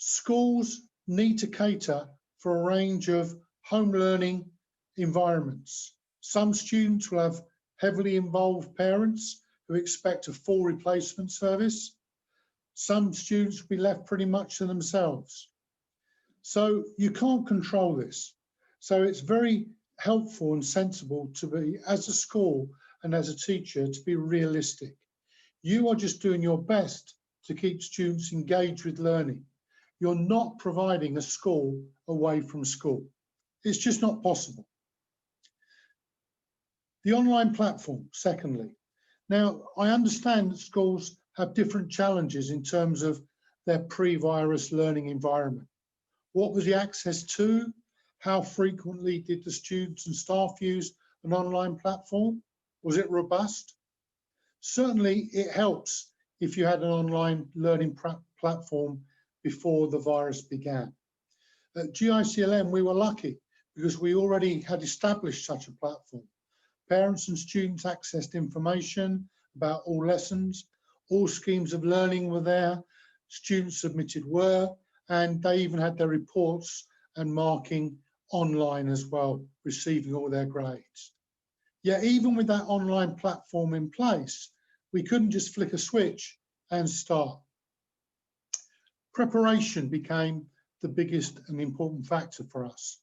Schools need to cater for a range of home learning environments. Some students will have heavily involved parents who expect a full replacement service. Some students will be left pretty much to themselves. So you can't control this. So it's very helpful and sensible to be, as a school and as a teacher, to be realistic. You are just doing your best to keep students engaged with learning. You're not providing a school away from school. It's just not possible. The online platform, secondly. Now, I understand that schools have different challenges in terms of their pre-virus learning environment. What was the access to? How frequently did the students and staff use an online platform? Was it robust? Certainly, it helps if you had an online learning platform before the virus began. At GICLM, we were lucky because we already had established such a platform. Parents and students accessed information about all lessons, all schemes of learning were there, students submitted work, and they even had their reports and marking online as well, receiving all their grades. Yet even with that online platform in place, we couldn't just flick a switch and start. Preparation became the biggest and important factor for us.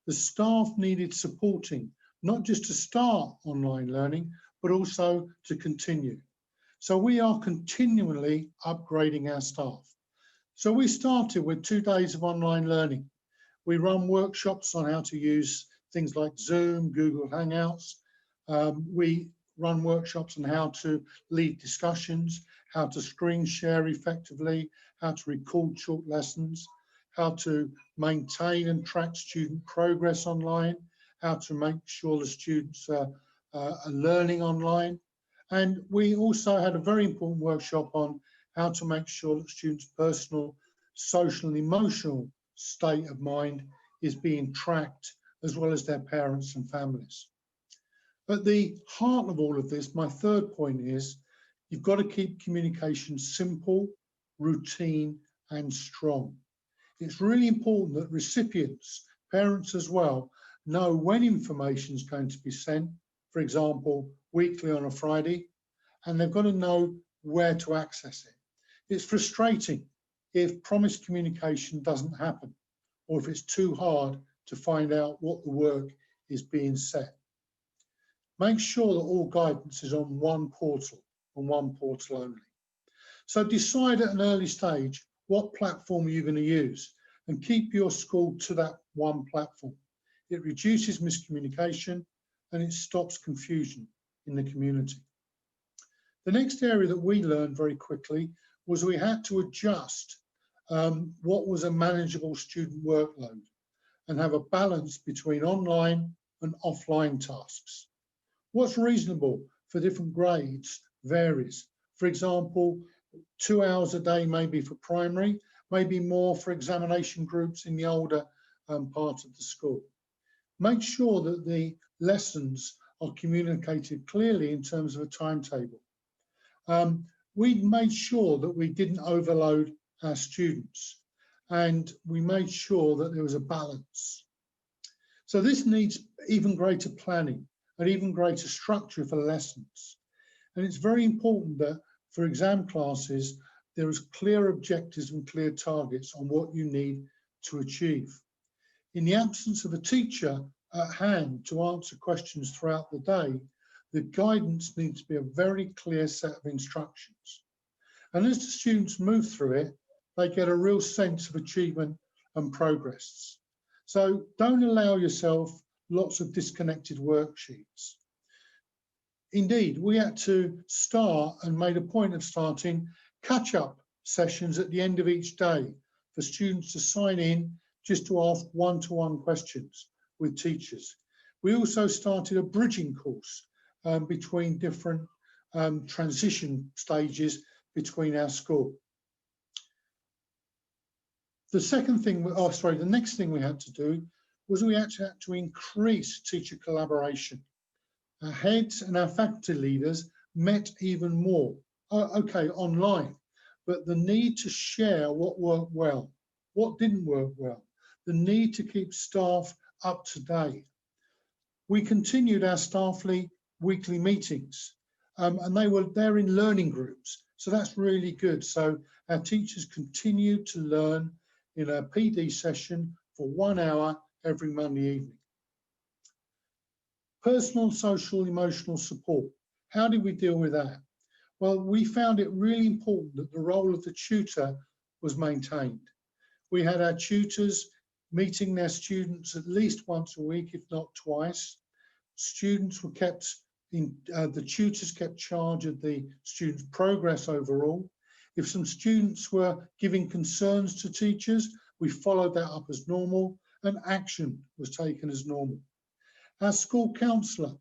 The staff needed supporting, not just to start online learning, but also to continue. So we are continually upgrading our staff. So we started with 2 days of online learning. We run workshops on how to use things like Zoom, Google Hangouts. We run workshops on how to lead discussions, how to screen share effectively, how to record short lessons, how to maintain and track student progress online, how to make sure the students are learning online. And we also had a very important workshop on how to make sure that students' personal, social and emotional state of mind is being tracked, as well as their parents and families. At the heart of all of this, my third point is, you've got to keep communication simple, routine and strong. It's really important that recipients, parents as well, know when information is going to be sent, for example, weekly on a Friday, and they've got to know where to access it. It's frustrating if promised communication doesn't happen, or if it's too hard to find out what the work is being set. Make sure that all guidance is on one portal and one portal only. So decide at an early stage what platform you're going to use and keep your school to that one platform. It reduces miscommunication and it stops confusion in the community. The next area that we learned very quickly was we had to adjust what was a manageable student workload and have a balance between online and offline tasks. What's reasonable for different grades varies. For example, 2 hours a day maybe for primary, maybe more for examination groups in the older part of the school. Make sure that the lessons are communicated clearly in terms of a timetable. We made sure that we didn't overload our students, and we made sure that there was a balance. So this needs even greater planning and even greater structure for lessons. And it's very important that for exam classes, there is clear objectives and clear targets on what you need to achieve. In the absence of a teacher at hand to answer questions throughout the day, the guidance needs to be a very clear set of instructions. And as the students move through it, they get a real sense of achievement and progress. So don't allow yourself lots of disconnected worksheets. Indeed, we had to start and made a point of starting catch-up sessions at the end of each day for students to sign in just to ask one-to-one questions with teachers. We also started a bridging course between different transition stages between our school. The next thing we had to do was we actually had to increase teacher collaboration. Our heads and our faculty leaders met even more, okay, online, but the need to share what worked well what didn't work well, the need to keep staff up to date. We continued our staffly weekly meetings, and they're in learning groups. So that's really good. So our teachers continued to learn in a PD session for 1 hour every Monday evening. Personal, social, emotional support. How did we deal with that? Well, we found it really important that the role of the tutor was maintained. We had our tutors meeting their students at least once a week, if not twice. Students were kept in, the tutors kept charge of the students' progress overall. If some students were giving concerns to teachers, we followed that up as normal, and action was taken as normal. Our school counsellor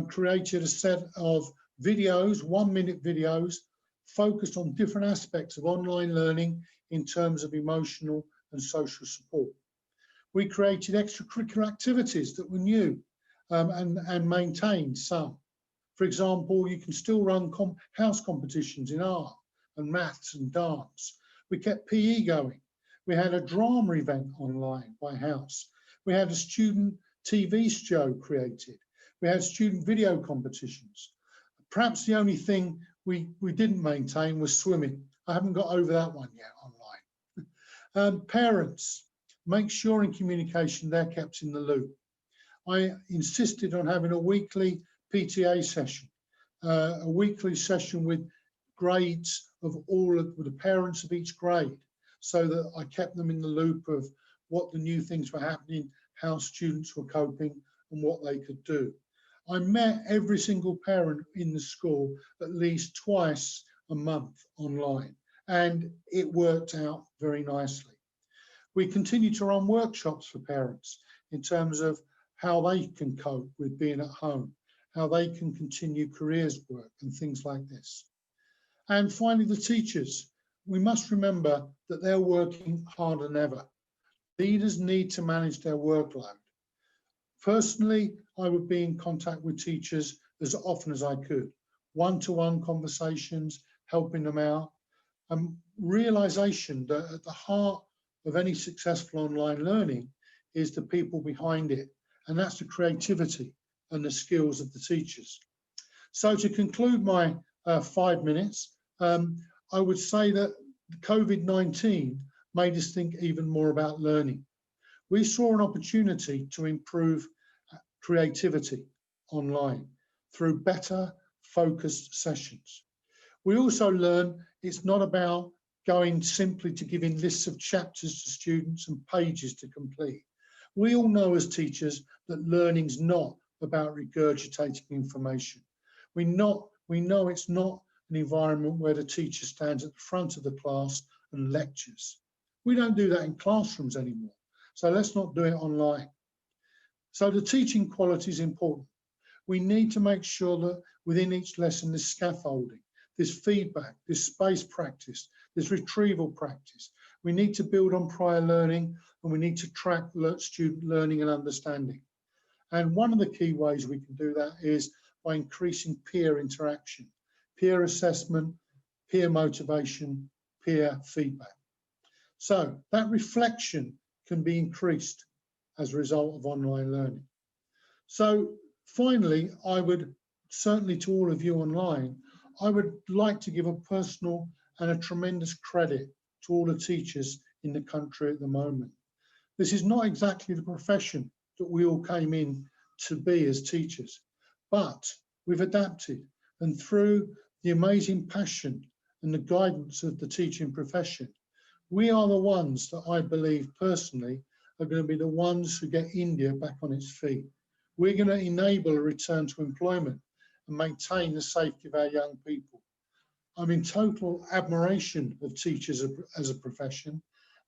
created a set of videos, 1-minute videos, focused on different aspects of online learning in terms of emotional and social support. We created extracurricular activities that were new and maintained some. For example, you can still run house competitions in art and maths and dance. We kept PE going. We had a drama event online by house. We had a student TV show created. We had student video competitions. Perhaps the only thing we didn't maintain was swimming. I haven't got over that one yet online. Parents, make sure in communication they're kept in the loop. I insisted on having a weekly PTA session, a weekly session with grades of all of the parents of each grade, so that I kept them in the loop of what the new things were happening, how students were coping, and what they could do. I met every single parent in the school at least twice a month online, and it worked out very nicely. We continue to run workshops for parents in terms of how they can cope with being at home, how they can continue careers work and things like this. And finally, the teachers. We must remember that they're working harder than ever. Leaders need to manage their workload. Personally, I would be in contact with teachers as often as I could. One-to-one conversations, helping them out, and realization that at the heart of any successful online learning is the people behind it, and that's the creativity and the skills of the teachers. So to conclude my 5 minutes, I would say that COVID-19 made us think even more about learning. We saw an opportunity to improve creativity online through better focused sessions. We also learned it's not about going simply to giving lists of chapters to students and pages to complete. We all know as teachers that learning's not about regurgitating information. We know it's not an environment where the teacher stands at the front of the class and lectures. We don't do that in classrooms anymore. So let's not do it online. So the teaching quality is important. We need to make sure that within each lesson there's scaffolding, there's feedback, there's space practice, there's retrieval practice. We need to build on prior learning, and we need to track student learning and understanding. And one of the key ways we can do that is by increasing peer interaction, peer assessment, peer motivation, peer feedback. So that reflection can be increased as a result of online learning. So finally, I would certainly, to all of you online, I would like to give a personal and a tremendous credit to all the teachers in the country at the moment. This is not exactly the profession that we all came in to be as teachers, but we've adapted, and through the amazing passion and the guidance of the teaching profession, we are the ones that I believe personally are going to be the ones who get India back on its feet. We're going to enable a return to employment and maintain the safety of our young people. I'm in total admiration of teachers as a profession,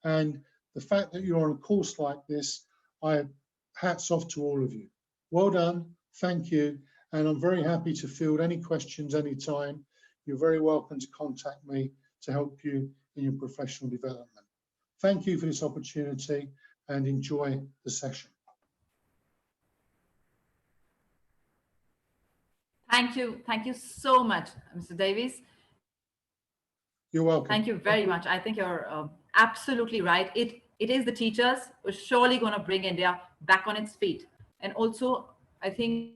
and the fact that you're on a course like this, hats off to all of you. Well done, thank you, and I'm very happy to field any questions anytime. You're very welcome to contact me to help you in your professional development. Thank you for this opportunity and enjoy the session. Thank you so much, Mr. Davies. You're welcome. Thank you very much. I think your Absolutely right. It is the teachers who are surely going to bring India back on its feet. And also, I think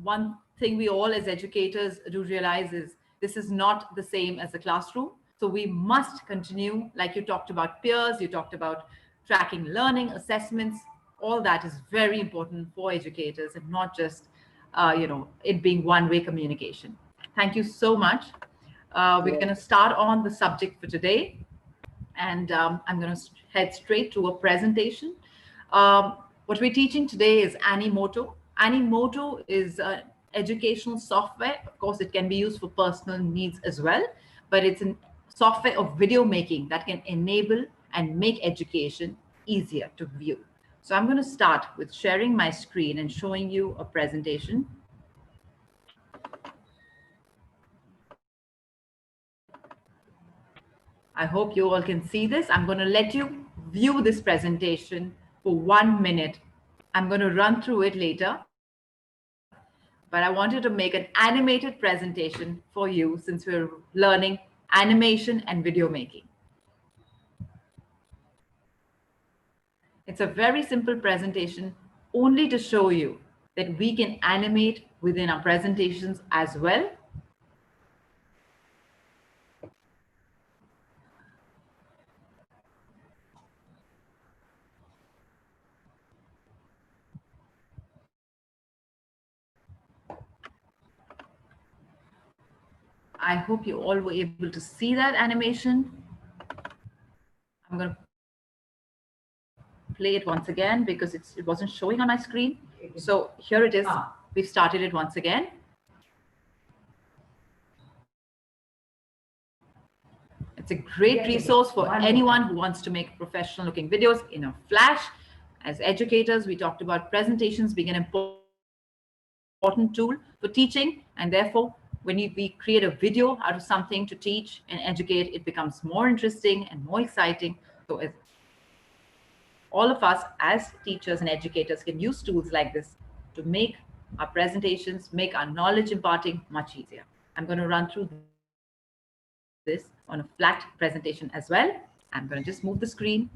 one thing we all as educators do realize is this is not the same as the classroom. So we must continue, like you talked about peers, you talked about tracking learning, assessments. All that is very important for educators and not just, it being one-way communication. Thank you so much. We're going to start on the subject for today, and I'm going to head straight to a presentation. What we're teaching today is Animoto. Animoto is an educational software. Of course, it can be used for personal needs as well, but it's a software of video making that can enable and make education easier to view. So I'm going to start with sharing my screen and showing you a presentation. I hope you all can see this. I'm going to let you view this presentation for 1 minute. I'm going to run through it later, but I wanted to make an animated presentation for you since we're learning animation and video making. It's a very simple presentation only to show you that we can animate within our presentations as well. I hope you all were able to see that animation. I'm going to play it once again because it wasn't showing on my screen. So here it is. We've started it once again. It's a great resource for anyone who wants to make professional looking videos in a flash. As educators, we talked about presentations being an important tool for teaching, and therefore when we create a video out of something to teach and educate, it becomes more interesting and more exciting. So as all of us as teachers and educators can use tools like this to make our presentations, make our knowledge imparting much easier. I'm going to run through this on a flat presentation as well. I'm going to just move the screen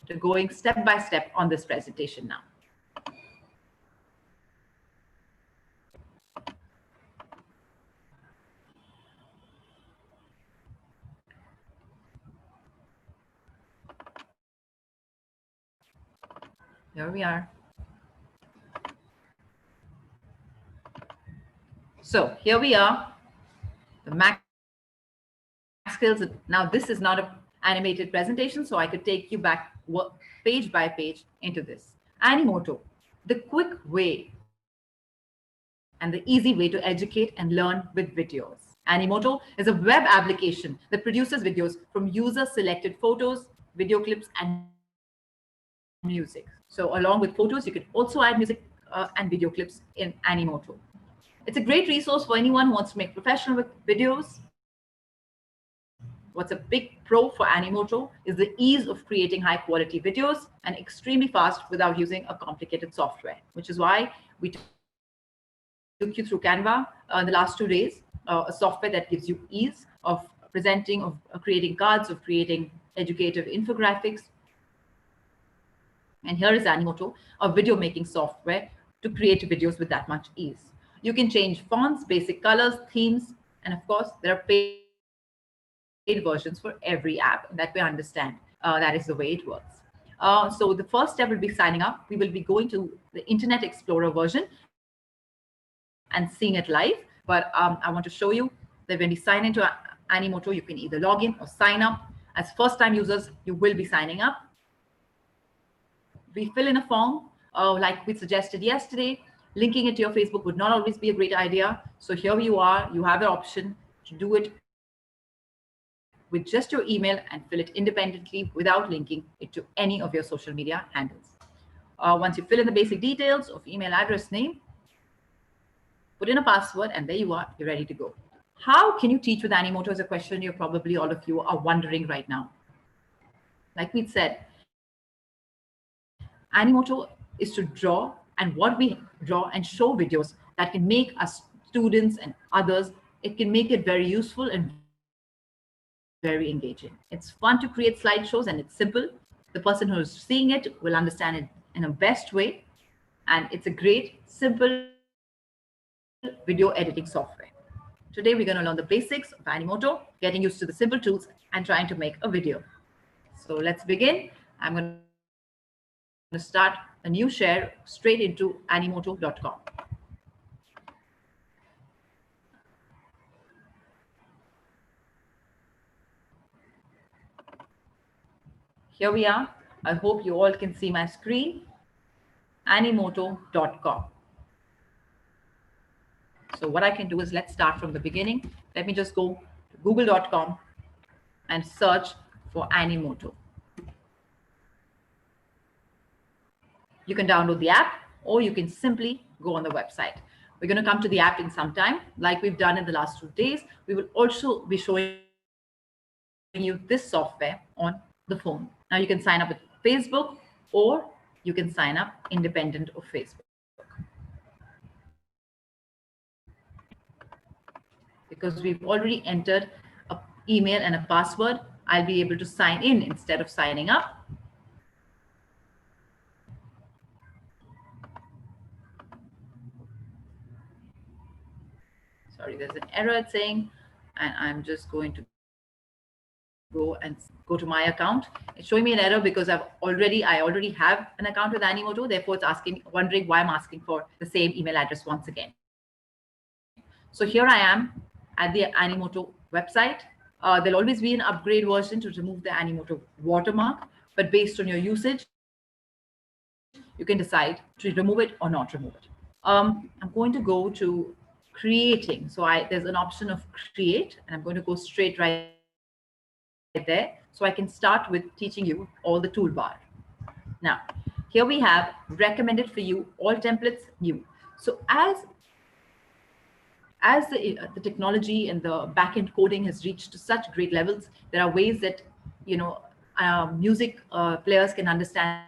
to going step by step on this presentation now. Here we are. So here we are, the MakkSkills. Now this is not an animated presentation, so I could take you back page by page into this. Animoto, the quick way and the easy way to educate and learn with videos. Animoto is a web application that produces videos from user-selected photos, video clips, and music. So along with photos, you can also add music and video clips in Animoto. It's a great resource for anyone who wants to make professional videos. What's a big pro for Animoto is the ease of creating high quality videos and extremely fast without using a complicated software, which is why we took you through Canva in the last 2 days, a software that gives you ease of presenting, of creating cards, of creating educative infographics. And here is Animoto, a video making software to create videos with that much ease. You can change fonts, basic colors, themes, and of course, there are paid versions for every app that we understand. That is the way it works. So the first step will be signing up. We will be going to the Internet Explorer version and seeing it live. But I want to show you that when you sign into Animoto, you can either log in or sign up. As first-time users, you will be signing up. We fill in a form like we suggested yesterday. Linking it to your Facebook would not always be a great idea. So here you are, you have the option to do it with just your email and fill it independently without linking it to any of your social media handles. Once you fill in the basic details of email address, name, put in a password, and there you are, you're ready to go. How can you teach with Animoto is a question you're probably all of you are wondering right now. Like we said, Animoto is to draw, and what we draw and show videos that can make us students and others, it can make it very useful and very engaging. It's fun to create slideshows and it's simple. The person who's seeing it will understand it in a best way. And it's a great, simple video editing software. Today, we're going to learn the basics of Animoto, getting used to the simple tools and trying to make a video. So let's begin. I'm going to start a new share straight into Animoto.com. Here we are. I hope you all can see my screen, Animoto.com. So what I can do is let's start from the beginning. Let me just go to google.com and search for Animoto. You can download the app or you can simply go on the website. We're going to come to the app in some time, like we've done in the last 2 days. We will also be showing you this software on the phone. Now you can sign up with Facebook or you can sign up independent of Facebook. Because we've already entered an email and a password, I'll be able to sign in instead of signing up. Sorry, there's an error it's saying, and I'm just going to go and go to my account. It's showing me an error because I already have an account with Animoto. Therefore, it's wondering why I'm asking for the same email address once again. So here I am at the Animoto website. There'll always be an upgrade version to remove the Animoto watermark, but based on your usage, you can decide to remove it or not remove it. I'm going to go to creating. So there's an option of create, and I'm going to go straight right there. So I can start with teaching you all the toolbar. Now, here we have recommended for you, all templates new. So as the technology and the backend coding has reached to such great levels, there are ways that music players can understand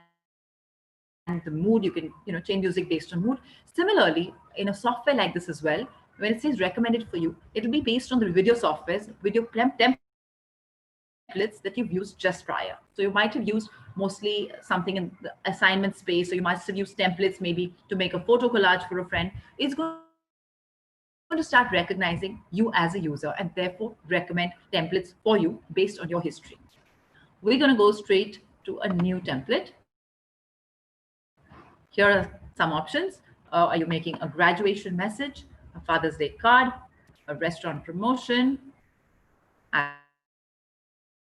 the mood. You can change music based on mood. Similarly, in a software like this as well, when it says recommended for you, it will be based on the video softwares, video templates that you've used just prior. So you might have used mostly something in the assignment space, or you might have used templates maybe to make a photo collage for a friend. It's going to start recognizing you as a user and therefore recommend templates for you based on your history. We're going to go straight to a new template. Here are some options. Are you making a graduation message, a Father's Day card, a restaurant promotion,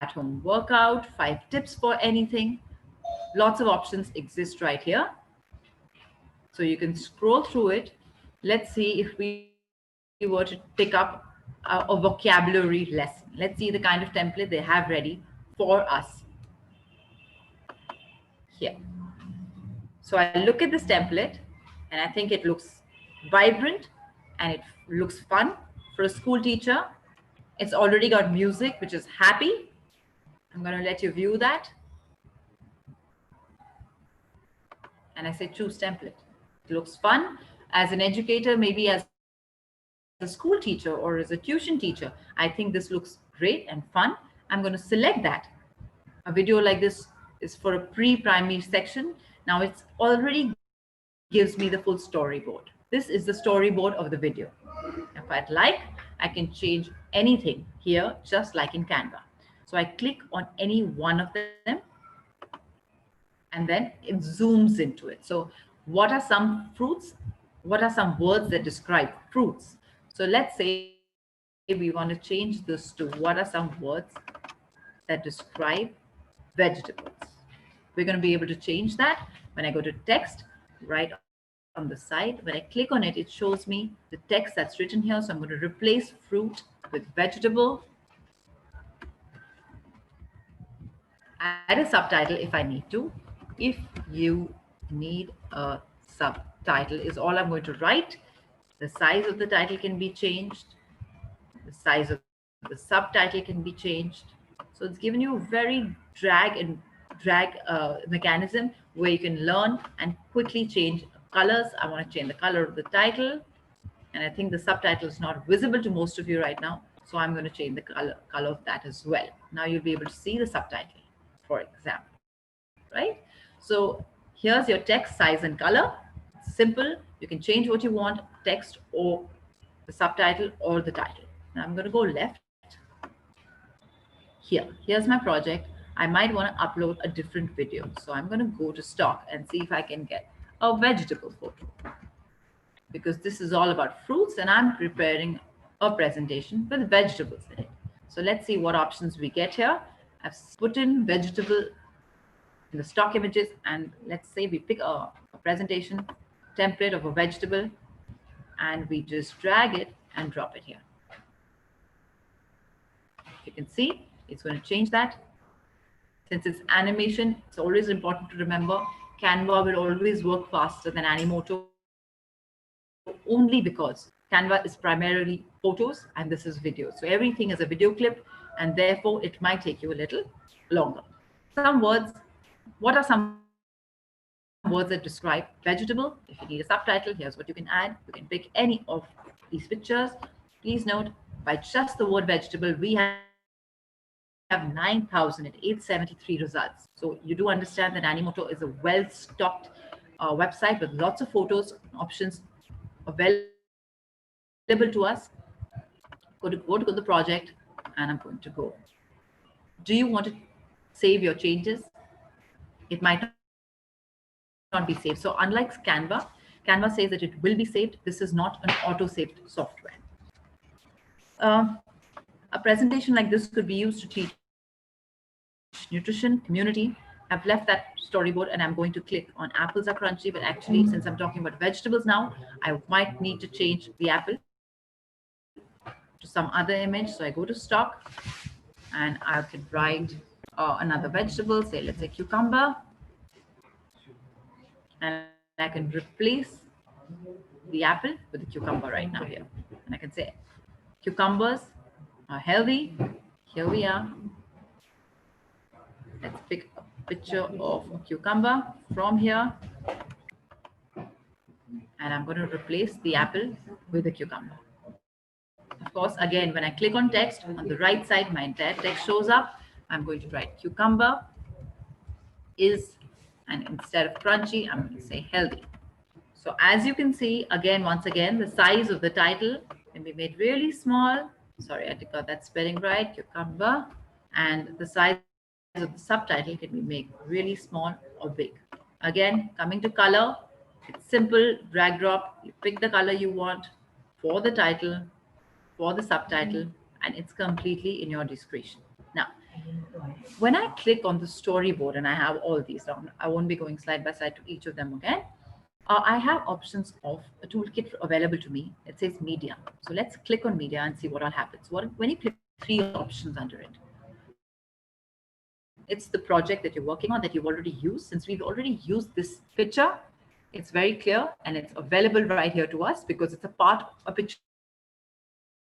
at-home workout, 5 tips for anything? Lots of options exist right here. So you can scroll through it. Let's see if we were to pick up a vocabulary lesson. Let's see the kind of template they have ready for us here. So I look at this template and I think it looks vibrant and it looks fun for a school teacher. It's already got music, which is happy. I'm going to let you view that. And I say choose template. It looks fun. As an educator, maybe as a school teacher or as a tuition teacher, I think this looks great and fun. I'm going to select that. A video like this is for a pre-primary section. Now it's already gives me the full storyboard. This is the storyboard of the video. If I'd like, I can change anything here, just like in Canva. So I click on any one of them and then it zooms into it. So what are some fruits? What are some words that describe fruits? So let's say we want to change this to what are some words that describe vegetables. We're going to be able to change that when I go to text right on the side. When I click on it, it shows me the text that's written here. So I'm going to replace fruit with vegetable. Add a subtitle if I need to. If you need a subtitle is all I'm going to write. The size of the title can be changed. The size of the subtitle can be changed. So it's given you a very drag mechanism where you can learn and quickly change colors. I want to change the color of the title. And I think the subtitle is not visible to most of you right now. So I'm going to change the color of that as well. Now you'll be able to see the subtitle, for example, right? So here's your text size and color. It's simple. You can change what you want, text or the subtitle or the title. Now I'm going to go left. Here's my project. I might want to upload a different video. So I'm going to go to stock and see if I can get a vegetable photo, because this is all about fruits and I'm preparing a presentation with vegetables in it. So let's see what options we get here. I've put in vegetable in the stock images, and let's say we pick a presentation template of a vegetable and we just drag it and drop it here. You can see it's going to change that. Since it's animation, it's always important to remember Canva will always work faster than Animoto, only because Canva is primarily photos and this is video. So everything is a video clip, and therefore it might take you a little longer. Some words, what are some words that describe vegetable? If you need a subtitle, here's what you can add. You can pick any of these pictures. Please note, by just the word vegetable, we have 9,873 results. So you do understand that Animoto is a well-stocked website with lots of photos options available to us. Go to the project, and I'm going to go. Do you want to save your changes? It might not be saved. So unlike Canva says that it will be saved. This is not an auto-saved software. A presentation like this could be used to teach nutrition, community. I've left that storyboard and I'm going to click on apples are crunchy, but actually, since I'm talking about vegetables now, I might need to change the apple to some other image. So I go to stock and I can write another vegetable, say let's say cucumber, and I can replace the apple with the cucumber right now here. And I can say cucumbers are healthy. Here we are. Let's pick a picture of a cucumber from here. And I'm going to replace the apple with the cucumber. Of course, again, when I click on text, on the right side, my entire text shows up. I'm going to write cucumber is, and instead of crunchy, I'm going to say healthy. So as you can see, again, once again, the size of the title can be made really small. Sorry, I got that spelling right, cucumber. And the size of the subtitle can be made really small or big. Again, coming to color, it's simple, drag drop. You pick the color you want for the title, for the subtitle, and it's completely in your discretion. Now, when I click on the storyboard and I have all these down, I won't be going slide by slide to each of them again. I have options of a toolkit available to me. It says media. So let's click on media and see what all happens. When you click, three options under it. It's the project that you're working on that you've already used. Since we've already used this picture, it's very clear and it's available right here to us because it's a picture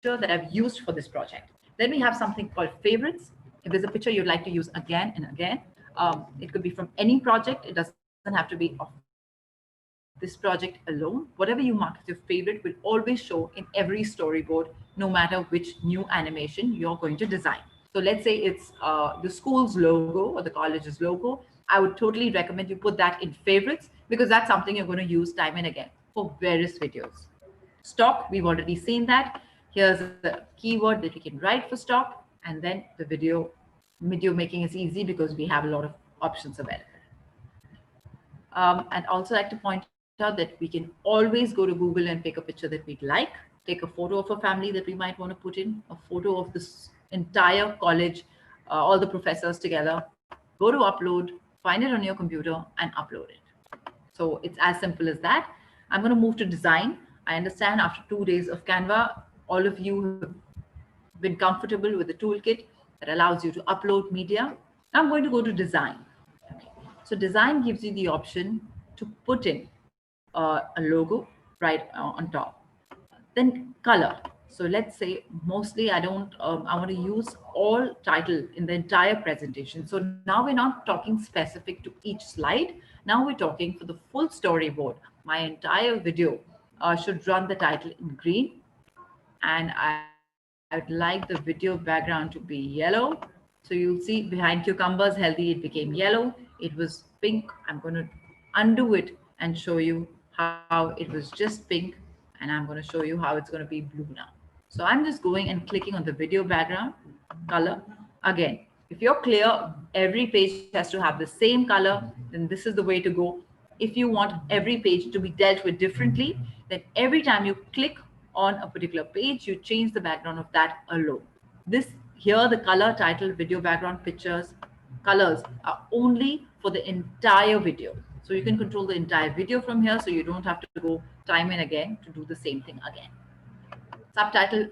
that I've used for this project. Then we have something called favorites. If there's a picture you'd like to use again and again, it could be from any project. It doesn't have to be of this project alone. Whatever you mark as your favorite will always show in every storyboard, no matter which new animation you're going to design. So let's say it's the school's logo or the college's logo. I would totally recommend you put that in favorites because that's something you're going to use time and again for various videos. Stock, we've already seen that. Here's a keyword that we can write for stock, and then the video making is easy because we have a lot of options available. And also like to point out that we can always go to Google and pick a picture that we'd like, take a photo of a family that we might want to put in, a photo of this entire college, all the professors together, go to upload, find it on your computer and upload it. So it's as simple as that. I'm going to move to design. I understand after 2 days of Canva, all of you have been comfortable with the toolkit that allows you to upload media. I'm going to go to design. Okay. So design gives you the option to put in a logo right on top. Then color. So let's say mostly I don't, I want to use all title in the entire presentation. So now we're not talking specific to each slide. Now we're talking for the full storyboard. My entire video should run the title in green, and I would would like the video background to be yellow. So you'll see behind cucumbers healthy, it became yellow. It was pink. I'm going to undo it and show you how it was just pink. And I'm going to show you how it's going to be blue now. So I'm just going and clicking on the video background color. Again, if you're clear, every page has to have the same color, then this is the way to go. If you want every page to be dealt with differently, then every time you click on a particular page, you change the background of that alone. This here, the color, title, video background, pictures, colors are only for the entire video. So you can control the entire video from here, so you don't have to go time and again to do the same thing again. Subtitle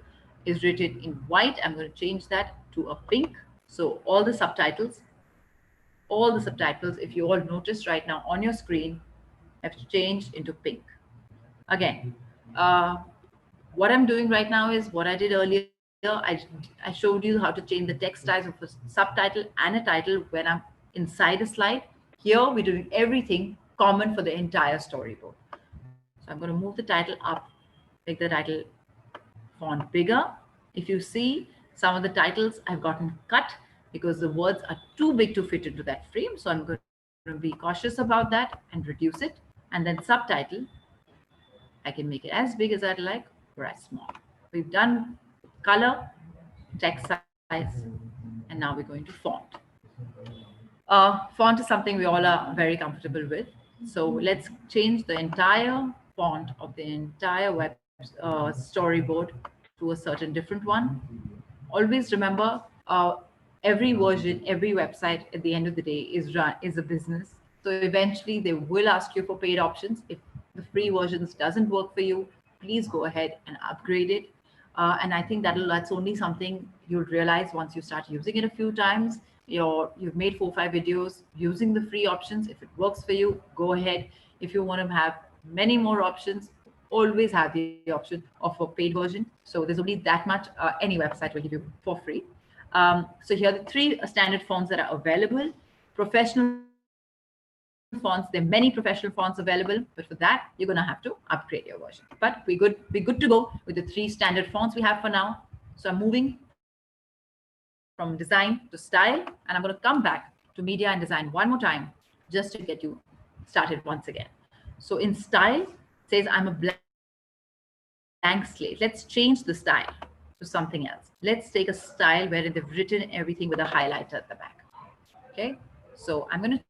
is written in white. I'm going to change that to a pink. So all the subtitles, if you all notice right now on your screen, have changed into pink. Again, what I'm doing right now is what I did earlier. I showed you how to change the text size of a subtitle and a title when I'm inside a slide. Here, we're doing everything common for the entire storyboard. So I'm going to move the title up, make the title font bigger. If you see, some of the titles I've gotten cut because the words are too big to fit into that frame. So I'm going to be cautious about that and reduce it. And then subtitle, I can make it as big as I'd like or as small. We've done color, text size, and now we're going to font. Font is something we all are very comfortable with. So let's change the entire font of the entire web storyboard to a certain different one. Always remember, every version, every website at the end of the day is a business. So eventually they will ask you for paid options. If the free versions doesn't work for you, please go ahead and upgrade it. And I think that's only something you'll realize once you start using it a few times. You've made 4 or 5 videos using the free options. If it works for you, go ahead. If you want to have many more options, always have the option of a paid version. So there's only that much any website will give you for free. So here are the 3 standard fonts that are available. Professional fonts, there are many professional fonts available, but for that, you're going to have to upgrade your version. But we're good to go with the 3 standard fonts we have for now. So I'm moving from design to style, and I'm going to come back to media and design one more time just to get you started once again. So in style, it says I'm a blank slate. Let's change the style to something else. Let's take a style where they've written everything with a highlighter at the back. Okay, so I'm going to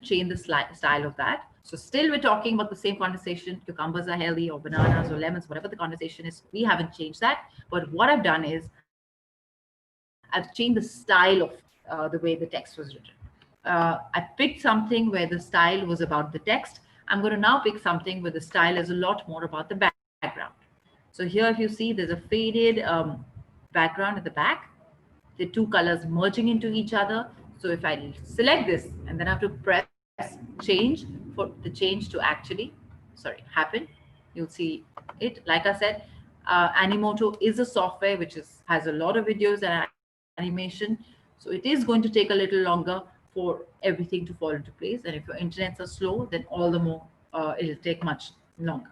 change the style of that. So still we're talking about the same conversation. Cucumbers are healthy, or bananas or lemons, whatever the conversation is. We haven't changed that. But what I've done is I've changed the style of the way the text was written. I picked something where the style was about the text. I'm going to now pick something where the style is a lot more about the background. So here, if you see, there's a faded background at the back. The 2 colors merging into each other. So if I select this and then I have to press change for the change to actually, happen, you'll see it. Like I said, Animoto is a software which has a lot of videos and animation. So it is going to take a little longer for everything to fall into place. And if your internets are slow, then all the more it'll take much longer.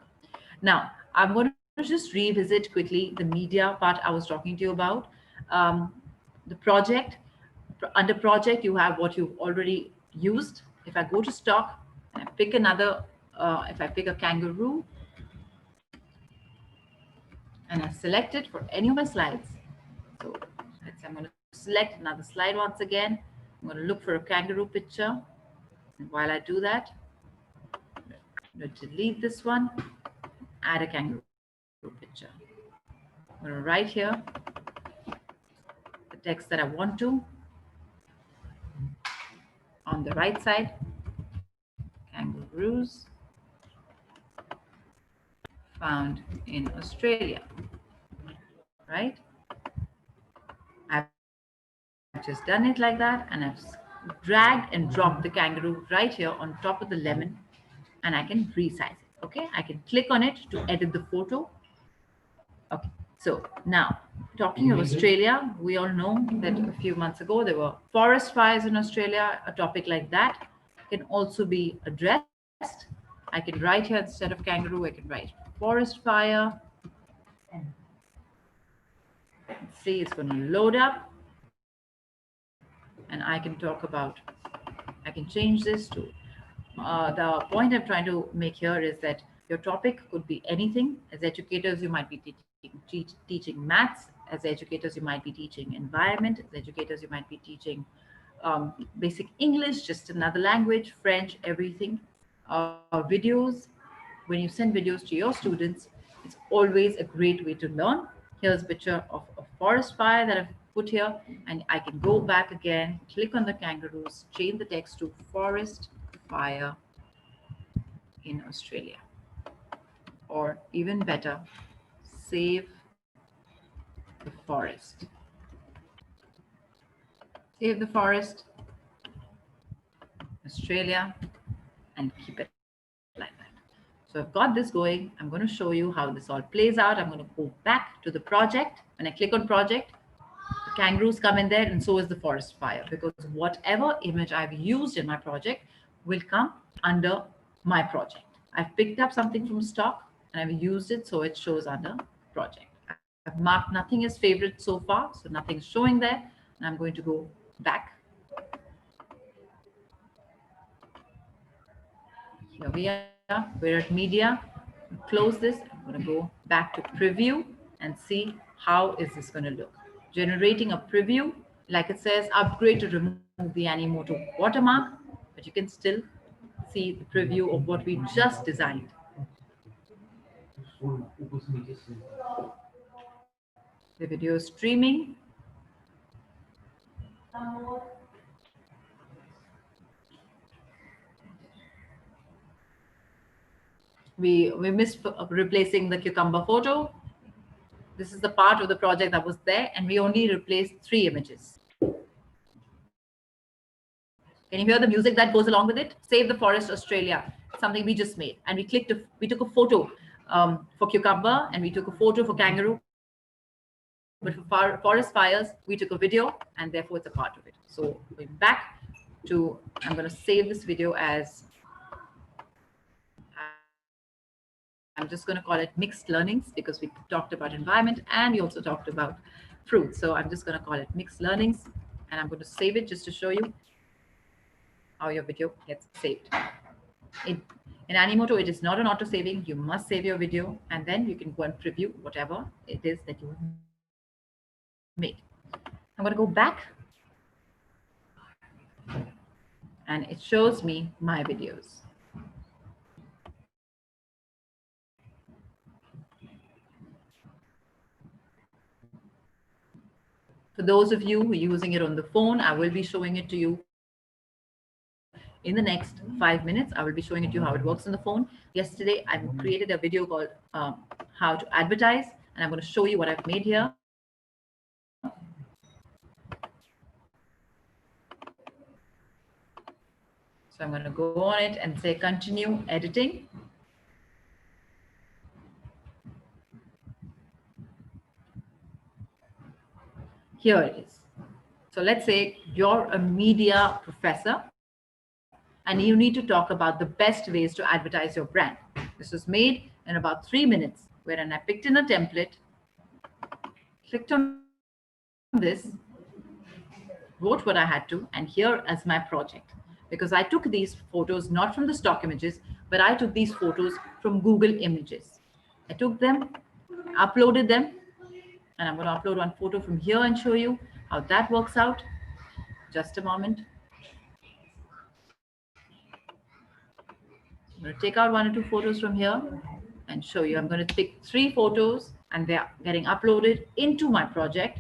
Now, I'm going to just revisit quickly the media part I was talking to you about. The project. Under project, you have what you've already used. If I go to stock and I pick if I pick a kangaroo and I select it for any of my slides. So let's say I'm going to select another slide once again. I'm going to look for a kangaroo picture. And while I do that, I'm going to delete this one, add a kangaroo picture. I'm going to write here the text that I want to on the right side. Kangaroos found in Australia, right? I've just done it like that, and I've dragged and dropped the kangaroo right here on top of the lemon, and I can resize it. Okay, I can click on it to edit the photo. Okay, so now talking of Australia, we all know that a few months ago there were forest fires in Australia. A topic like that can also be addressed. I can write here instead of kangaroo, I can write forest fire. See, it's going to load up, and I can talk about, I can change this to, the point I'm trying to make here is that your topic could be anything. As educators, you might be teaching maths. As educators, you might be teaching environment. As educators, you might be teaching basic English, just another language, French, everything. Videos, when you send videos to your students, it's always a great way to learn. Here's a picture of a forest fire that I've put here, and I can go back again, click on the kangaroos, change the text to forest fire in Australia. Or even better, save the forest. Save the forest, Australia, and keep it like that. So I've got this going. I'm going to show you how this all plays out. I'm going to go back to the project. When I click on project, the kangaroos come in there, and so is the forest fire, because whatever image I've used in my project will come under my project. I've picked up something from stock and I've used it, so it shows under project. I've marked nothing as favorite so far, so nothing's showing there. And I'm going to go back. Here we are, we're at media. Close this. I'm going to go back to preview and see how is this going to look. Generating a preview, like it says, upgrade to remove the Animoto watermark, but you can still see the preview of what we just designed. The video is streaming. We missed replacing the cucumber photo. This is the part of the project that was there, and we only replaced 3 images. Can you hear the music that goes along with it? Save the Forest Australia, something we just made. And we took a photo for cucumber, and we took a photo for kangaroo. But for forest fires, we took a video, and therefore it's a part of it. So we're back to, I'm going to save this video as, I'm just going to call it mixed learnings, because we talked about environment and we also talked about fruit. So I'm just going to call it mixed learnings, and I'm going to save it just to show you how your video gets saved. In Animoto, it is not an auto saving. You must save your video, and then you can go and preview whatever it is that you made. I'm going to go back, and it shows me my videos. For those of you who are using it on the phone, I will be showing it to you in the next 5 minutes. I will be showing it to you how it works on the phone. Yesterday, I created a video called how to advertise, and I'm going to show you what I've made here. So I'm going to go on it and say continue editing. Here it is. So let's say you're a media professor and you need to talk about the best ways to advertise your brand. This was made in about 3 minutes, wherein I picked in a template, clicked on this, wrote what I had to, and here as my project. Because I took these photos not from the stock images, but I took these photos from Google Images. I took them, uploaded them, and I'm going to upload one photo from here and show you how that works out. Just a moment. I'm going to take out 1 or 2 photos from here and show you. I'm going to pick 3 photos, and they're getting uploaded into my project.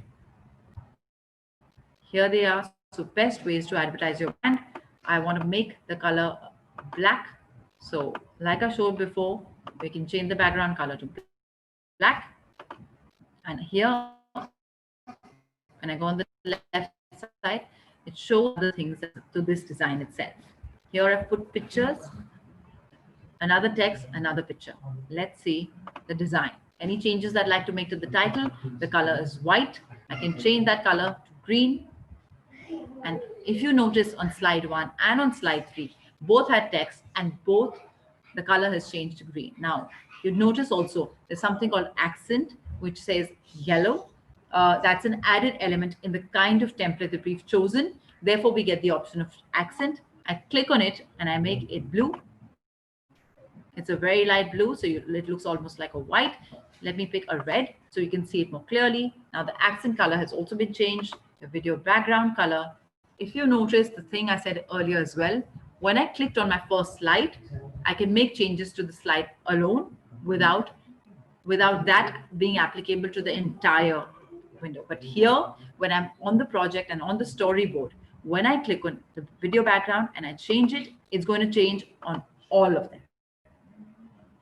Here they are. So best ways to advertise your brand. I want to make the color black. So like I showed before, we can change the background color to black. And here, when I go on the left side, it shows the things to this design itself. Here I've put pictures, another text, another picture. Let's see the design. Any changes that I'd like to make to the title? The color is white. I can change that color to green. And if you notice on slide 1 and on slide 3, both had text and both the color has changed to green. Now, you'd notice also there's something called accent, which says yellow. That's an added element in the kind of template that we've chosen. Therefore, we get the option of accent. I click on it and I make it blue. It's a very light blue, so it looks almost like a white. Let me pick a red so you can see it more clearly. Now the accent color has also been changed. The video background color. If you notice the thing I said earlier as well, when I clicked on my first slide, I can make changes to the slide alone without that being applicable to the entire window. But here, when I'm on the project and on the storyboard, when I click on the video background and I change it, it's going to change on all of them.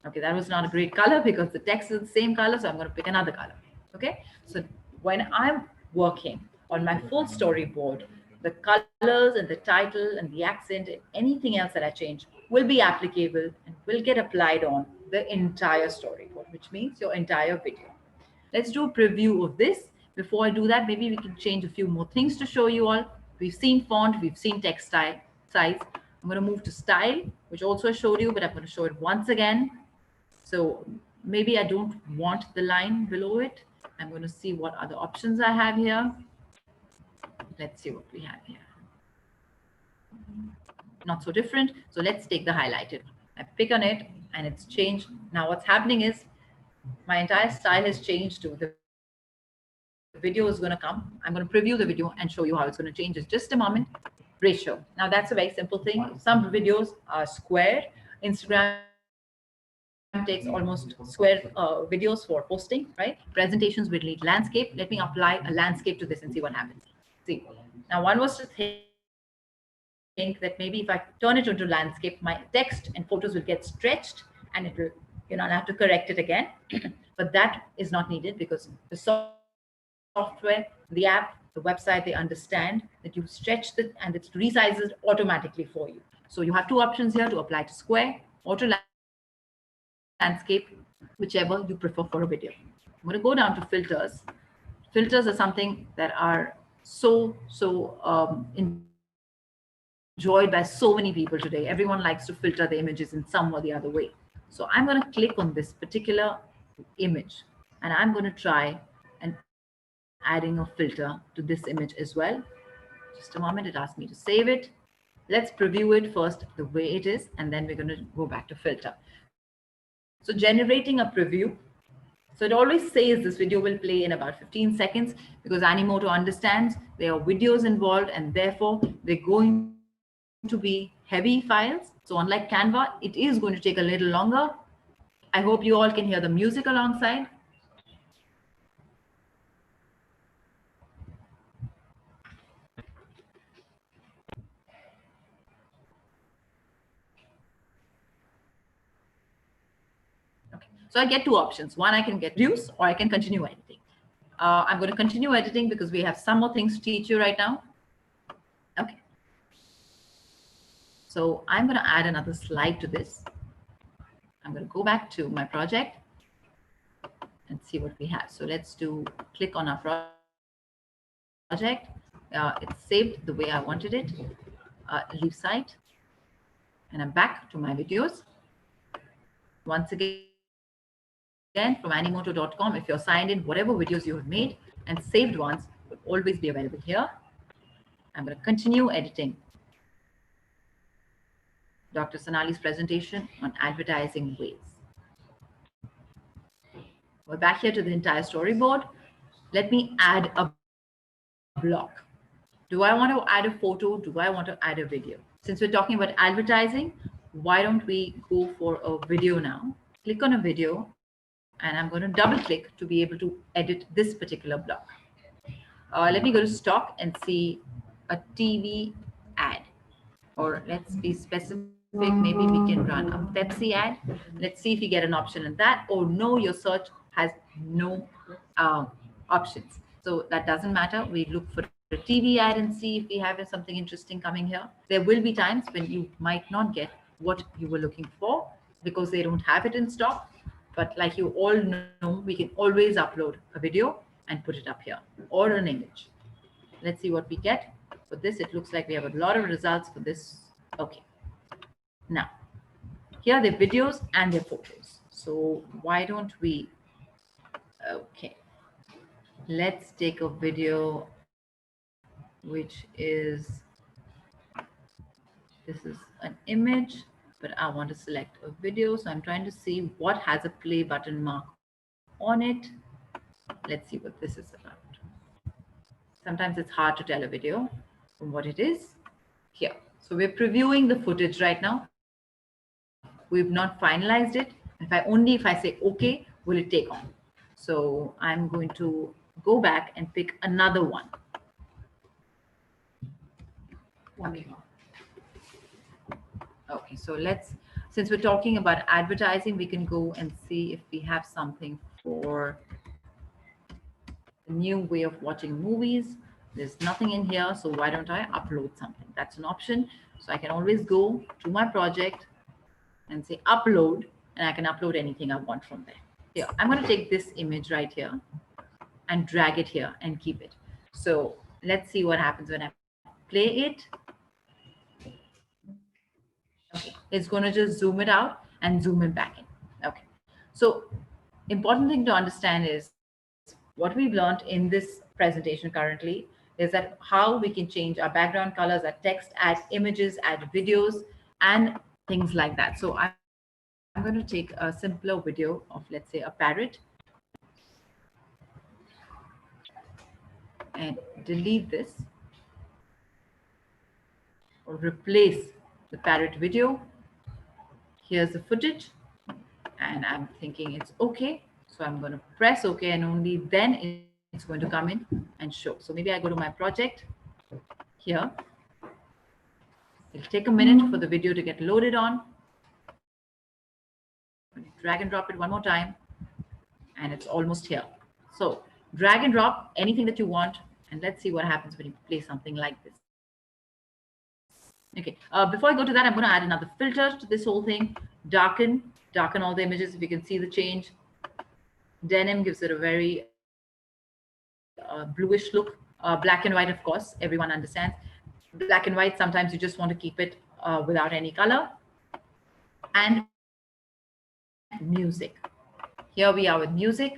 Okay, that was not a great color because the text is the same color, so I'm going to pick another color. Okay, so when I'm working on my full storyboard, the colors and the title and the accent and anything else that I change will be applicable and will get applied on the entire storyboard, which means your entire video. Let's do a preview of this. Before I do that, maybe we can change a few more things to show you all. We've seen font, we've seen text style, size. I'm going to move to style, which also I showed you, but I'm going to show it once again. So maybe I don't want the line below it. I'm going to see what other options I have here. Let's see what we have here. Not so different. So let's take the highlighted. I pick on it and it's changed. Now what's happening is my entire style has changed to the video is going to come. I'm going to preview the video and show you how it's going to change in just a moment. Ratio. Now that's a very simple thing. Some videos are square. Instagram takes almost square videos for posting, right? Presentations will need landscape. Let me apply a landscape to this and see what happens. See, now one was to think that maybe if I turn it into landscape, my text and photos will get stretched and it will, I'll have to correct it again. But that is not needed because the software, the app, the website, they understand that you stretch it and it resizes automatically for you. So you have two options here to apply to square or to landscape, whichever you prefer for a video. I'm going to go down to filters. Filters are something that are enjoyed by so many people today. Everyone likes to filter their images in some or the other way. So I'm going to click on this particular image and I'm going to try and adding a filter to this image as well. Just a moment, it asked me to save it. Let's preview it first the way it is, and then we're going to go back to filter. So generating a preview. So it always says this video will play in about 15 seconds because Animoto understands there are videos involved and therefore they're going to be heavy files. So unlike Canva, it is going to take a little longer. I hope you all can hear the music alongside. Okay. So I get two options. One, I can get reduce or I can continue editing. I'm going to continue editing because we have some more things to teach you right now. Okay. So I'm going to add another slide to this. I'm going to go back to my project and see what we have. So let's click on our project. It's saved the way I wanted it. Leave site. And I'm back to my videos. Once again, from Animoto.com, if you're signed in, whatever videos you have made and saved ones will always be available here. I'm going to continue editing Dr. Sonali's presentation on advertising ways. We're back here to the entire storyboard. Let me add a block. Do I want to add a photo? Do I want to add a video? Since we're talking about advertising, why don't we go for a video now? Click on a video and I'm going to double click to be able to edit this particular block. Let me go to stock and see a TV ad, or let's be specific. Maybe we can run a Pepsi ad. Let's see if you get an option in that, or no, your search has no options. So that doesn't matter. We look for a TV ad and see if we have something interesting coming here. There will be times when you might not get what you were looking for because they don't have it in stock. But like you all know, we can always upload a video and put it up here or an image. Let's see what we get. For this, it looks like we have a lot of results for this. Okay. Now, here are the videos and their photos. So why don't we, okay. Let's take a video which is, this is an image, but I want to select a video. So I'm trying to see what has a play button mark on it. Let's see what this is about. Sometimes it's hard to tell a video from what it is. Here. So we're previewing the footage right now. We've not finalized it. If I say okay, will it take on? So I'm going to go back and pick another one. Okay. Okay, so since we're talking about advertising, we can go and see if we have something for a new way of watching movies. There's nothing in here, so why don't I upload something? That's an option. So I can always go to my project and say upload, and I can upload anything I want from there. Here, I'm going to take this image right here and drag it here and keep it. So let's see what happens when I play it. Okay, it's going to just zoom it out and zoom it back in. Okay, so important thing to understand is what we've learned in this presentation currently is that how we can change our background colors, our text, add images, add videos, and things like that. So I'm going to take a simpler video of, let's say, a parrot and delete this or replace the parrot video. Here's the footage, and I'm thinking it's okay. So I'm going to press OK, and only then it's going to come in and show. So maybe I go to my project here. It'll take a minute for the video to get loaded on. Drag and drop it one more time, and it's almost here. So drag and drop anything that you want, and let's see what happens when you play something like this. Okay, before I go to that, I'm going to add another filter to this whole thing. Darken all the images. If you can see the change. Denim gives it a very bluish look. Black and white, of course, everyone understands. Black and white, sometimes you just want to keep it without any color. And music. Here we are with music.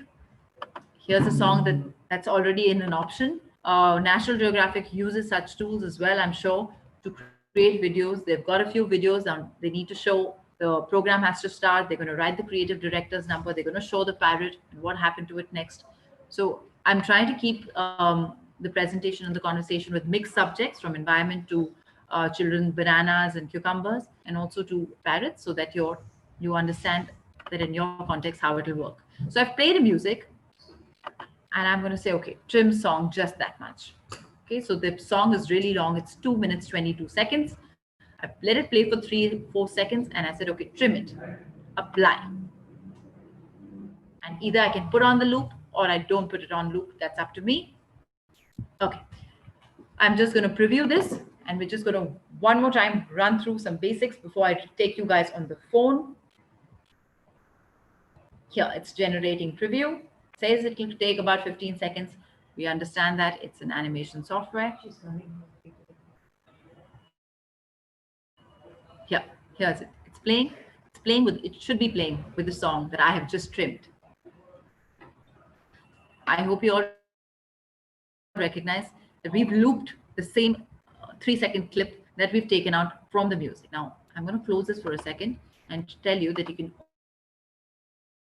Here's a song that's already in an option. National Geographic uses such tools as well, I'm sure, to create videos. They've got a few videos and they need to show the program has to start. They're going to write the creative director's number. They're going to show the parrot and what happened to it next. So I'm trying to keep the presentation and the conversation with mixed subjects, from environment to children, bananas and cucumbers, and also to parrots, so that you understand that in your context how it'll work. So I've played the music, and I'm going to say, okay, trim song just that much. Okay, so the song is really long. It's 2 minutes, 22 seconds. I let it play for 3-4 seconds, and I said, okay, trim it, apply. And either I can put on the loop or I don't put it on loop. That's up to me. Okay, I'm just going to preview this, and we're just going to one more time run through some basics before I take you guys on the phone. Here, it's generating preview. It says it will take about 15 seconds. We understand that it's an animation software. Here's it. It's playing. It should be playing with the song that I have just trimmed. I hope you all recognize that we've looped the same 3-second clip that we've taken out from the music. Now, I'm going to close this for a second and tell you that you can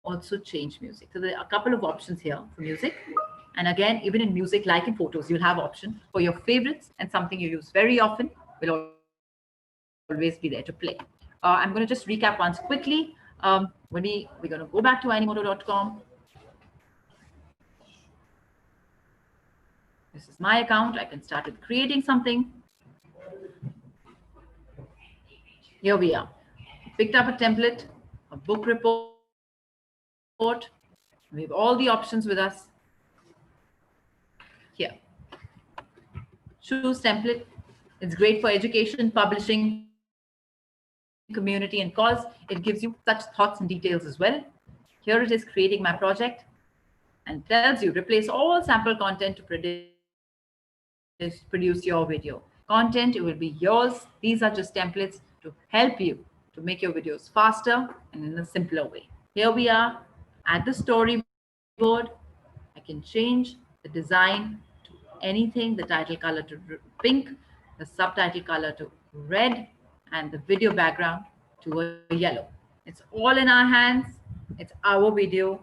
also change music. So there are a couple of options here for music. And again, even in music, like in photos, you'll have option for your favorites, and something you use very often will always be there to play. I'm going to just recap once quickly. We're going to go back to Animoto.com. This is my account. I can start with creating something. Here we are. Picked up a template, a book report. We have all the options with us. Here. Choose template. It's great for education, publishing, community, and cause. It gives you such thoughts and details as well. Here it is, creating my project, and tells you replace all sample content to produce your video. Content, it will be yours. These are just templates to help you to make your videos faster and in a simpler way. Here we are at the storyboard. I can change the design to anything, the title color to pink, the subtitle color to red, and the video background to a yellow. It's all in our hands. It's our video,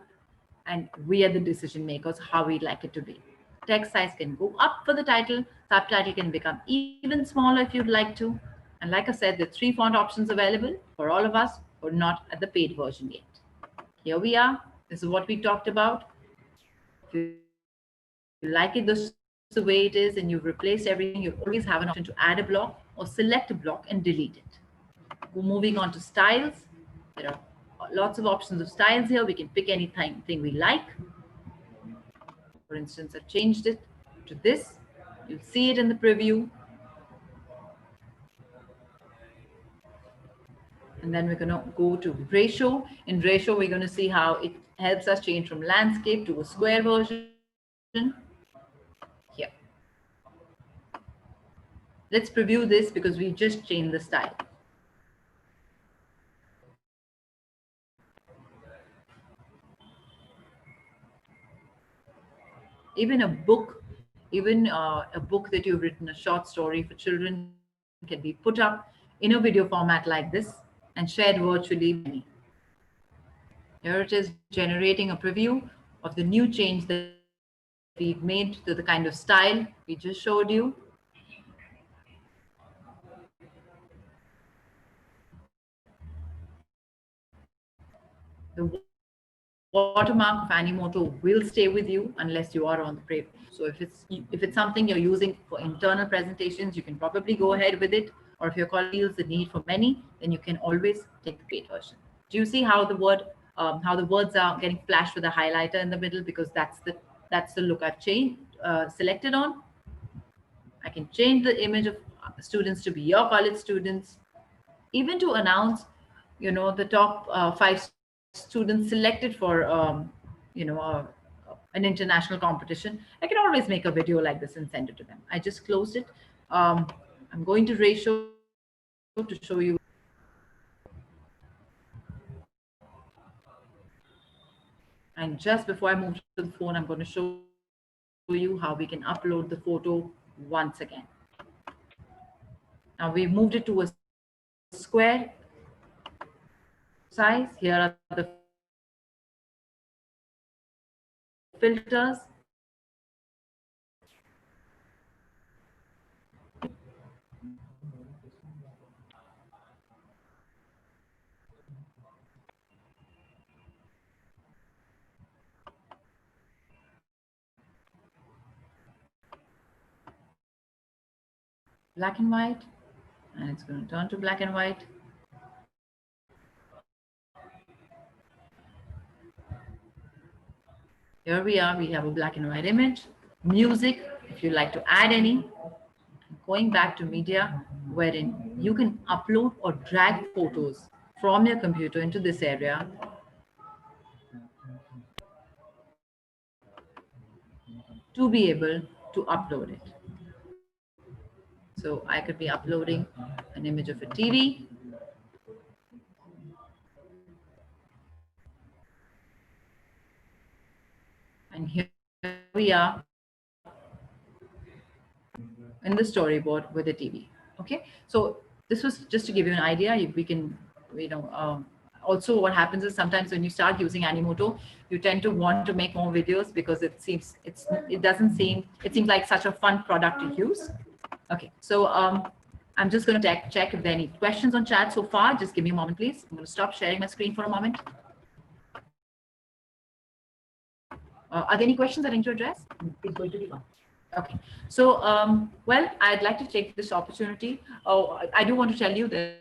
and we are the decision makers how we like it to be. Text size can go up for the title, subtitle can become even smaller if you'd like to. And like I said, there are 3 font options available for all of us who are not at the paid version yet. Here we are. This is what we talked about. If you like it the way it is and you've replaced everything, you'll always have an option to add a block or select a block and delete it. Moving on to styles, there are lots of options of styles here. We can pick anything we like. For instance, I've changed it to this. You'll see it in the preview. And then we're going to go to ratio. In ratio, we're going to see how it helps us change from landscape to a square version. Here. Let's preview this because we just changed the style. Even a book, even a book that you've written, a short story for children, can be put up in a video format like this and shared virtually by any. Here it is generating a preview of the new change that we've made to the kind of style we just showed you. The watermark of Animoto will stay with you unless you are on the paid. So if it's something you're using for internal presentations, you can probably go ahead with it. Or if your colleague feels the need for many, then you can always take the paid version. Do you see how the words are getting flashed with a highlighter in the middle, because that's the look I've changed selected on. I can change the image of students to be your college students, even to announce, the top 5 students selected for, an international competition. I can always make a video like this and send it to them. I just closed it. I'm going to ratio to show you. And just before I move to the phone, I'm going to show you how we can upload the photo once again. Now we've moved it to a square size. Here are the filters. Black and white, and it's going to turn to black and white. Here we are, we have a black and white image. Music, if you like to add any. Going back to media, wherein you can upload or drag photos from your computer into this area. To be able to upload it. So I could be uploading an image of a TV. And here we are in the storyboard with the TV. Okay, so this was just to give you an idea. We can, also what happens is sometimes when you start using Animoto, you tend to want to make more videos because it seems like such a fun product to use. Okay, so I'm just going to check if there are any questions on chat so far. Just give me a moment, please. I'm going to stop sharing my screen for a moment. Are there any questions that I need to address? It's going to be on. Okay, so well, I'd like to take this opportunity. I do want to tell you that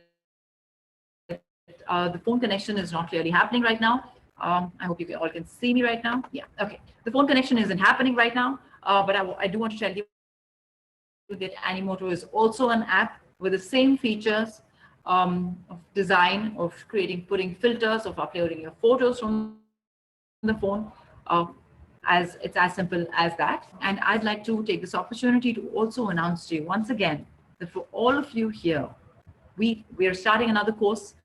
the phone connection is not really happening right now. I hope you all can see me right now. Yeah, okay. The phone connection isn't happening right now, but I do want to tell you that Animoto is also an app with the same features of design, of putting filters, of uploading your photos from the phone. It's as simple as that. And I'd like to take this opportunity to also announce to you once again that for all of you here, we are starting another course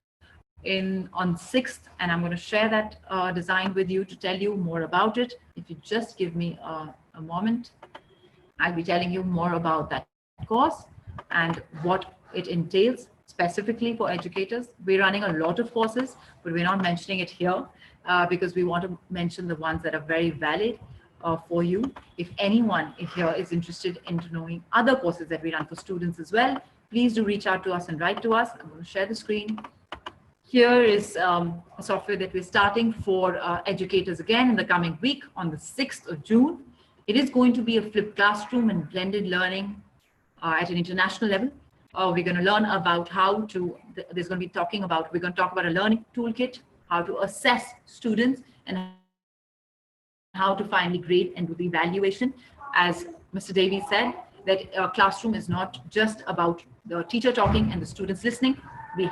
on 6th, and I'm going to share that design with you to tell you more about it. If you just give me a a moment. I'll be telling you more about that course and what it entails specifically for educators. We're running a lot of courses, but we're not mentioning it here because we want to mention the ones that are very valid for you. If anyone here is interested in knowing other courses that we run for students as well, please do reach out to us and write to us. I'm going to share the screen. Here is a software that we're starting for educators again in the coming week on the 6th of June. It is going to be a flipped classroom and blended learning at an international level. We're going to learn about how to, we're going to talk about a learning toolkit, how to assess students and how to finally grade and do the evaluation. As Mr. Davies said, that a classroom is not just about the teacher talking and the students listening. We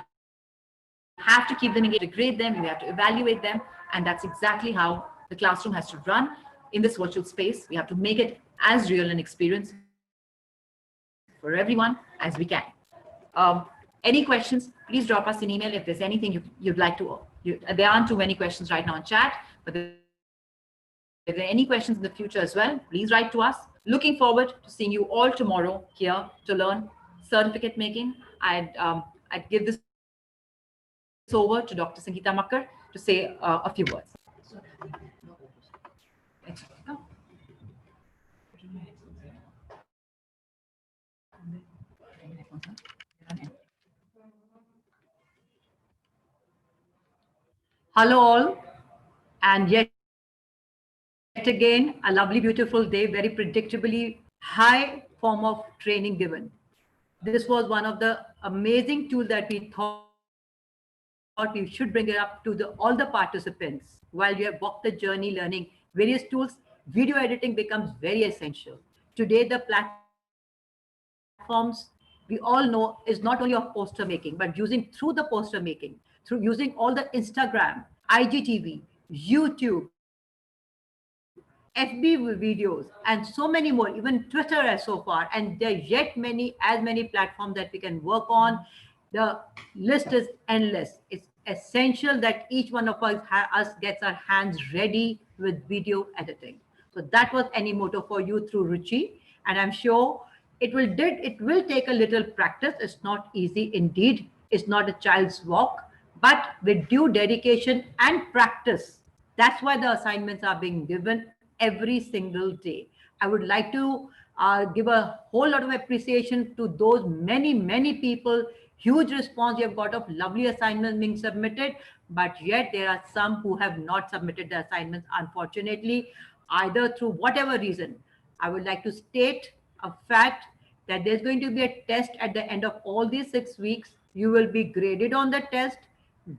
have to keep them engaged, to grade them, we have to evaluate them, and that's exactly how the classroom has to run in this virtual space. We have to make it as real an experience for everyone as we can. Any questions, please drop us an email if there's anything you'd like to. There aren't too many questions right now in chat, but if there are any questions in the future as well, please write to us. Looking forward to seeing you all tomorrow here to learn certificate making. I'd give this over to Dr. Sangeeta Makkar to say a few words. Hello all, and yet again a lovely beautiful day, very predictably high form of training given. This was one of the amazing tools that we thought we should bring it up to all the participants while we have walked the journey learning various tools. Video editing becomes very essential. Today the platforms we all know is not only of poster making, but using through the poster making, through using all the Instagram, IGTV, YouTube, FB videos, and so many more, even Twitter as so far. And there are yet as many platforms that we can work on. The list is endless. It's essential that each one of us gets our hands ready with video editing. So that was Animoto for you through Ruchi, and I'm sure it will take a little practice. It's not easy indeed. It's not a child's walk, but with due dedication and practice, that's why the assignments are being given every single day. I would like to give a whole lot of appreciation to those many people. Huge response you have got of lovely assignments being submitted, but yet there are some who have not submitted the assignments, unfortunately, either through whatever reason. I would like to state a fact that there's going to be a test at the end of all these 6 weeks. You will be graded on the test,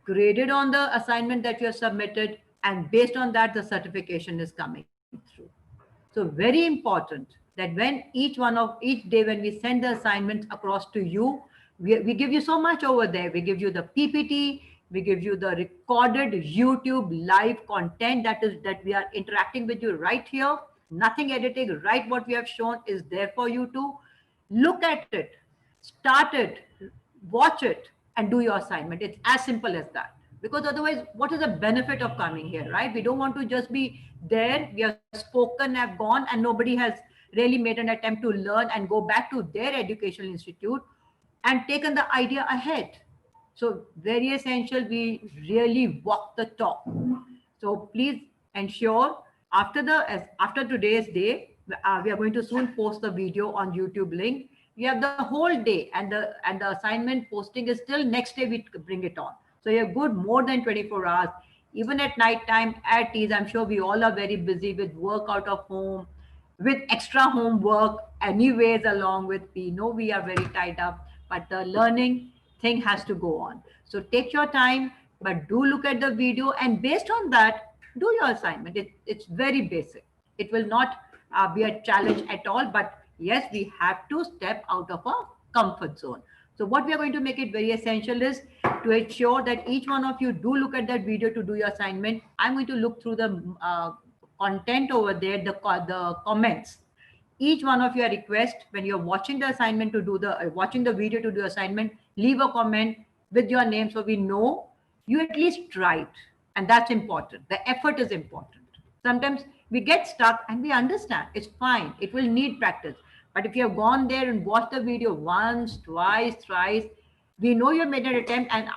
graded on the assignment that you have submitted, and based on that, the certification is coming through. So very important that when each day when we send the assignments across to you, we give you so much over there. We give you the PPT, we give you the recorded YouTube live content that we are interacting with you right here. Nothing editing, right? What we have shown is there for you to look at it, start it, watch it, and do your assignment. It's as simple as that. Because otherwise, what is the benefit of coming here, right? We don't want to just be there. We have spoken, have gone, and nobody has really made an attempt to learn and go back to their educational institute and taken the idea ahead. So very essential, we really walk the talk. So please ensure after today's day, we are going to soon post the video on YouTube link. You have the whole day, and the assignment posting is still next day we bring it on. So you're good more than 24 hours. Even at night time, at ease, I'm sure we all are very busy with work out of home, with extra homework anyways along with, we know we are very tied up, but the learning thing has to go on. So take your time, but do look at the video, and based on that, do your assignment. It's very basic. It will not be a challenge at all, but yes, we have to step out of our comfort zone. So what we are going to make it very essential is to ensure that each one of you do look at that video to do your assignment. I'm going to look through the content over there, the comments. Each one of you, I request when you're watching the assignment to do the watching the video to do assignment, leave a comment with your name so we know you at least tried, and that's important. The effort is important. Sometimes We get stuck and we understand it's fine. It will need practice. But if you have gone there and watched the video once, twice, thrice, we know you have made an attempt, and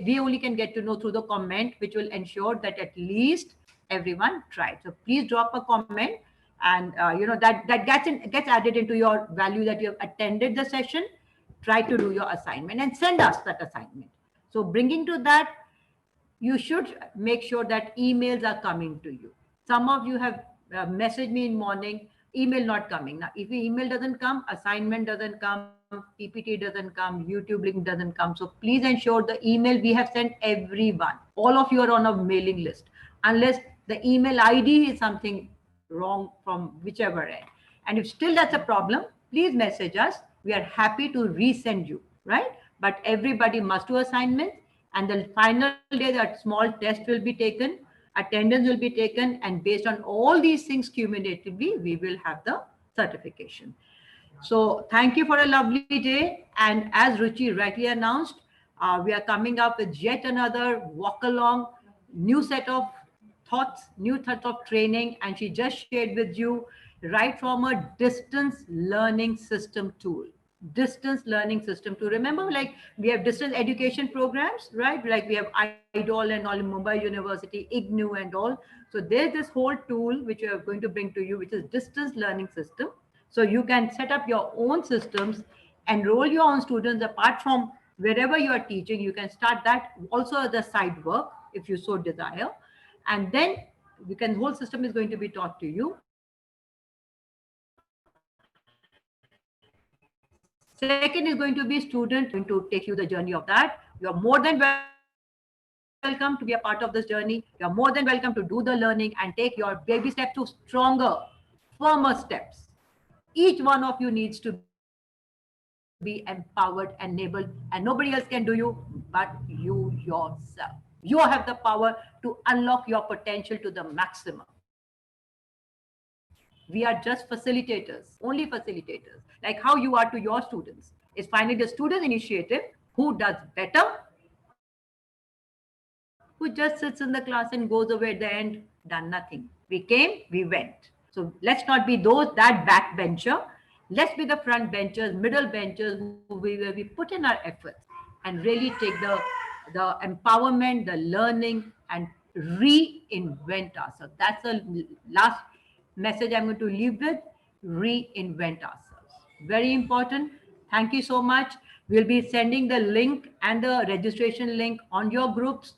we only can get to know through the comment, which will ensure that at least everyone tried. So please drop a comment, and gets added into your value that you have attended the session. Try to do your assignment and send us that assignment. So bringing to that, you should make sure that emails are coming to you. Some of you have messaged me in morning, email not coming. Now, if the email doesn't come, assignment doesn't come, PPT doesn't come, YouTube link doesn't come. So please ensure the email we have sent everyone. All of you are on a mailing list, unless the email ID is something wrong from whichever end. And if still that's a problem, please message us. We are happy to resend you, right? But everybody must do assignments, and the final day that small test will be taken, attendance will be taken, and based on all these things cumulatively, we will have the certification. So thank you for a lovely day. And as Ruchi rightly announced, we are coming up with yet another walk along, new set of thoughts, new thoughts of training. And she just shared with you right from a distance learning system tool. Distance learning system to remember, like we have distance education programs, right? Like we have idol and all in Mumbai University, ignu and all. So there's this whole tool which we are going to bring to you, which is distance learning system. So you can set up your own systems, enroll your own students apart from wherever you are teaching. You can start that also as a side work if you so desire. And then you can, whole system is going to be taught to you. Second is going to be student going to take you the journey of that. You are more than welcome to be a part of this journey. You are more than welcome to do the learning and take your baby step to stronger, firmer steps. Each one of you needs to be empowered, enabled, and nobody else can do you but you yourself. You have the power to unlock your potential to the maximum. We are just facilitators, only facilitators. Like how you are to your students. It's finally the student's initiative who does better, who just sits in the class and goes away at the end, done nothing. We came, we went. So let's not be those, that backbencher. Let's be the front benchers, middle benchers, who we put in our efforts and really take the empowerment, the learning, and reinvent ourselves. That's the last message I'm going to leave with. Reinvent ourselves. Very important. Thank you so much. We'll be sending the link and the registration link on your groups.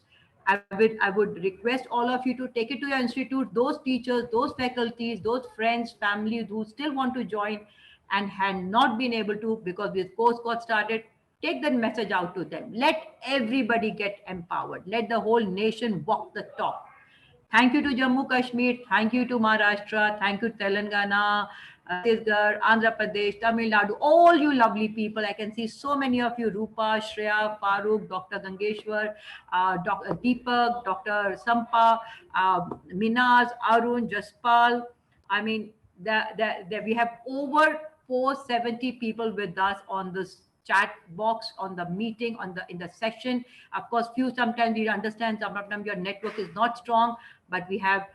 I would request all of you to take it to your institute. Those teachers, those faculties, those friends, families who still want to join and had not been able to because this course got started, take that message out to them. Let everybody get empowered. Let the whole nation walk the talk. Thank you to Jammu Kashmir. Thank you to Maharashtra. Thank you Telangana, Chhattisgarh, Andhra Pradesh, Tamil Nadu. All you lovely people. I can see so many of you: Rupa, Shreya, Farooq, Dr. Gangeshwar, Deepak, Dr. Sampa, Minaz, Arun, Jaspal. I mean, we have over 470 people with us on this chat box, on the meeting, in the session. Of course, few sometimes you understand, sometimes your network is not strong, but we have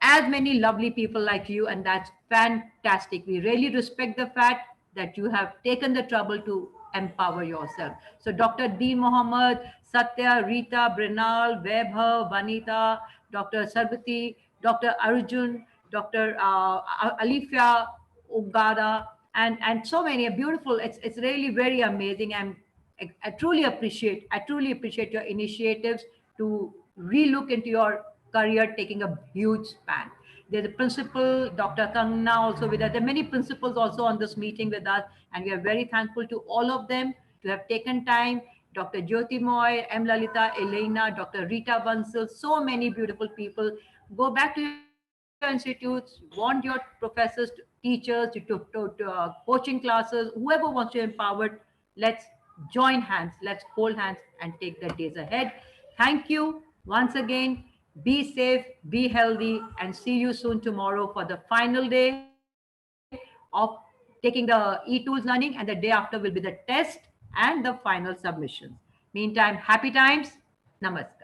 as many lovely people like you, and that's fantastic. We really respect the fact that you have taken the trouble to empower yourself. So Dr. Deen Mohammed, Satya, Rita, Brinal, Webher, Vanita, Dr. Sarbati, Dr. Arjun, Dr. Alifia Ugada, and so many are beautiful. It's really very amazing. I truly appreciate your initiatives to relook into your career, taking a huge span. There's a principal, Dr. Kangna, also with us. There are many principals also on this meeting with us, and we are very thankful to all of them to have taken time. Dr. Jyoti Moy, M. Lalita, Elena, Dr. Rita Bansal, so many beautiful people. Go back to your institutes, want your professors, teachers, coaching classes, whoever wants to empower. Let's join hands, let's hold hands and take the days ahead. Thank you once again. Be safe, be healthy, and see you soon tomorrow for the final day of taking the e-tools learning, and the day after will be the test and the final submissions. Meantime, happy times. Namaste.